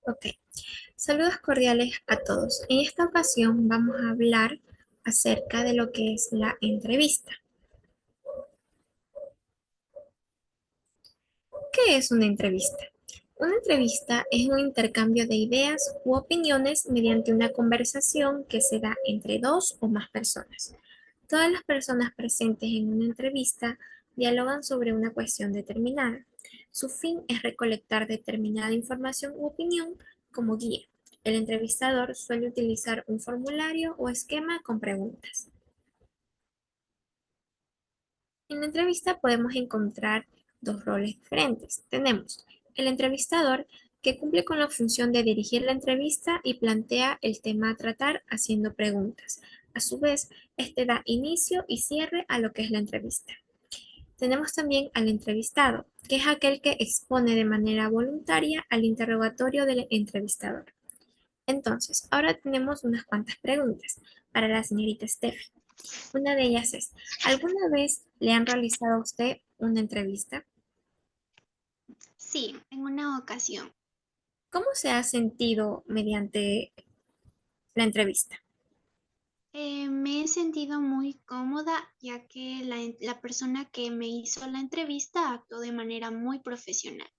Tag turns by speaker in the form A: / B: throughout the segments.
A: Ok, saludos cordiales a todos. En esta ocasión vamos a hablar acerca de lo que es la entrevista. ¿Qué es una entrevista? Una entrevista es un intercambio de ideas u opiniones mediante una conversación que se da entre dos o más personas. Todas las personas presentes en una entrevista dialogan sobre una cuestión determinada. Su fin es recolectar determinada información u opinión como guía. El entrevistador suele utilizar un formulario o esquema con preguntas. En la entrevista podemos encontrar dos roles diferentes. Tenemos el entrevistador, que cumple con la función de dirigir la entrevista y plantea el tema a tratar haciendo preguntas. A su vez, este da inicio y cierre a lo que es la entrevista. Tenemos también al entrevistado, que es aquel que expone de manera voluntaria al interrogatorio del entrevistador. Entonces, ahora tenemos unas cuantas preguntas para la señorita Steffi. Una de ellas es, ¿alguna vez le han realizado a usted una entrevista?
B: Sí, en una ocasión.
A: ¿Cómo se ha sentido mediante la entrevista?
B: Me he sentido muy cómoda ya que la persona que me hizo la entrevista actuó de manera muy profesional.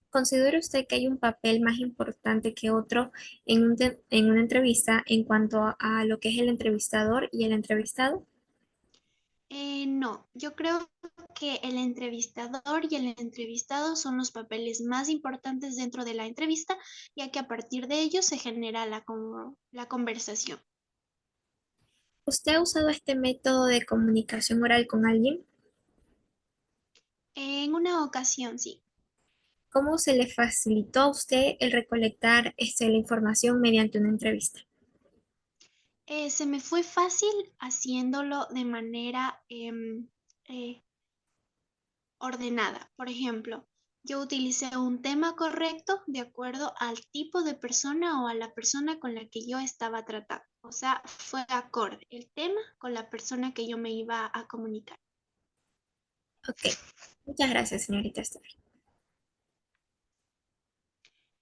A: ¿Considera usted que hay un papel más importante que otro en una entrevista en cuanto a lo que es el entrevistador y el entrevistado?
B: No, yo creo que el entrevistador y el entrevistado son los papeles más importantes dentro de la entrevista, ya que a partir de ellos se genera la conversación.
A: ¿Usted ha usado este método de comunicación oral con alguien?
B: En una ocasión, sí.
A: ¿Cómo se le facilitó a usted el recolectar la información mediante una entrevista?
B: Se me fue fácil haciéndolo de manera eh, ordenada. Por ejemplo, yo utilicé un tema correcto de acuerdo al tipo de persona o a la persona con la que yo estaba tratando. O sea, fue acorde el tema con la persona que yo me iba a comunicar.
A: Ok, muchas gracias, señorita Esther.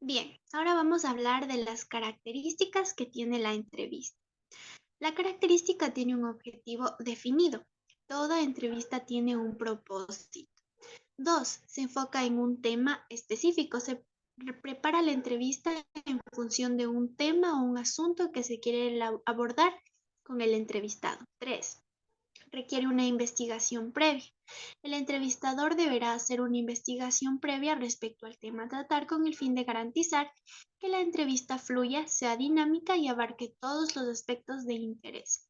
B: Bien, ahora vamos a hablar de las características que tiene la entrevista. La característica tiene un objetivo definido. Toda entrevista tiene un propósito. Dos, se enfoca en un tema específico. Se prepara la entrevista en función de un tema o un asunto que se quiere abordar con el entrevistado. Tres, requiere una investigación previa. El entrevistador deberá hacer una investigación previa respecto al tema a tratar con el fin de garantizar que la entrevista fluya, sea dinámica y abarque todos los aspectos de interés.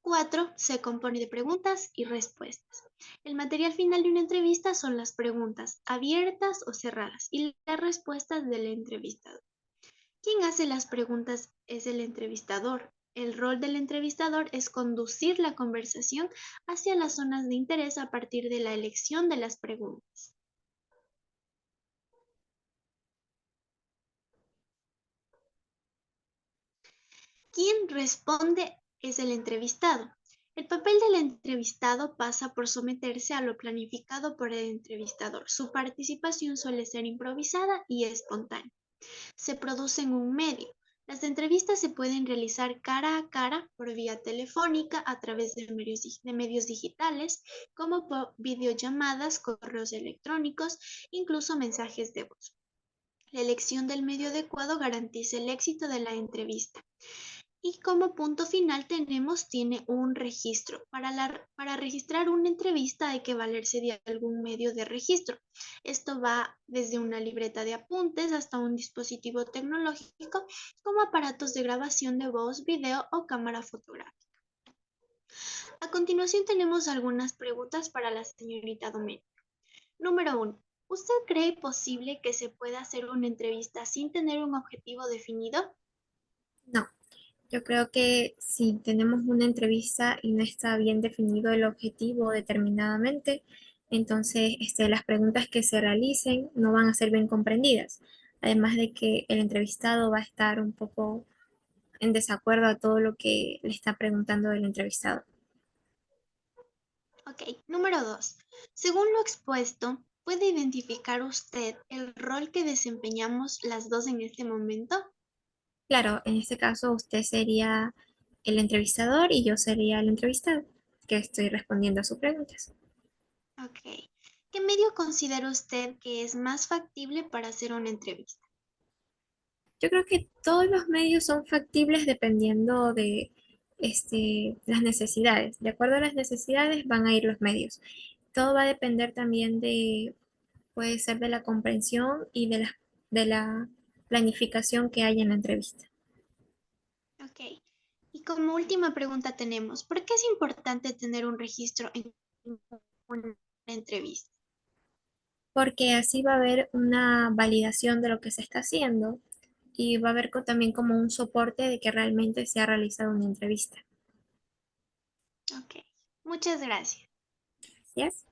B: 4. Se compone de preguntas y respuestas. El material final de una entrevista son las preguntas abiertas o cerradas y las respuestas del entrevistador. Quien hace las preguntas es el entrevistador. El rol del entrevistador es conducir la conversación hacia las zonas de interés a partir de la elección de las preguntas. Quien responde es el entrevistado. El papel del entrevistado pasa por someterse a lo planificado por el entrevistador. Su participación suele ser improvisada y espontánea. Se produce en un medio. Las entrevistas se pueden realizar cara a cara, por vía telefónica, a través de medios digitales, como por videollamadas, correos electrónicos, incluso mensajes de voz. La elección del medio adecuado garantiza el éxito de la entrevista. Y como punto final tiene un registro. Para registrar una entrevista hay que valerse de algún medio de registro. Esto va desde una libreta de apuntes hasta un dispositivo tecnológico como aparatos de grabación de voz, video o cámara fotográfica. A continuación tenemos algunas preguntas para la señorita Domenech. Número 1. ¿Usted cree posible que se pueda hacer una entrevista sin tener un objetivo definido?
A: No, yo creo que si tenemos una entrevista y no está bien definido el objetivo determinadamente, entonces las preguntas que se realicen no van a ser bien comprendidas. Además de que el entrevistado va a estar un poco en desacuerdo a todo lo que le está preguntando el entrevistado.
B: Ok, número 2. Según lo expuesto, ¿Puede identificar usted el rol que desempeñamos las dos en este momento?
A: Claro, en este caso usted sería el entrevistador y yo sería el entrevistado, que estoy respondiendo a sus preguntas.
B: Ok. ¿Qué medio considera usted que es más factible para hacer una entrevista?
A: Yo creo que todos los medios son factibles dependiendo de las necesidades. De acuerdo a las necesidades van a ir los medios. Todo va a depender también de, puede ser de la comprensión y de la planificación que haya en la entrevista.
B: Ok. Y como última pregunta tenemos, ¿por qué es importante tener un registro en una entrevista?
A: Porque así va a haber una validación de lo que se está haciendo y va a haber también como un soporte de que realmente se ha realizado una entrevista.
B: Ok. Muchas gracias.
A: ¿Así es?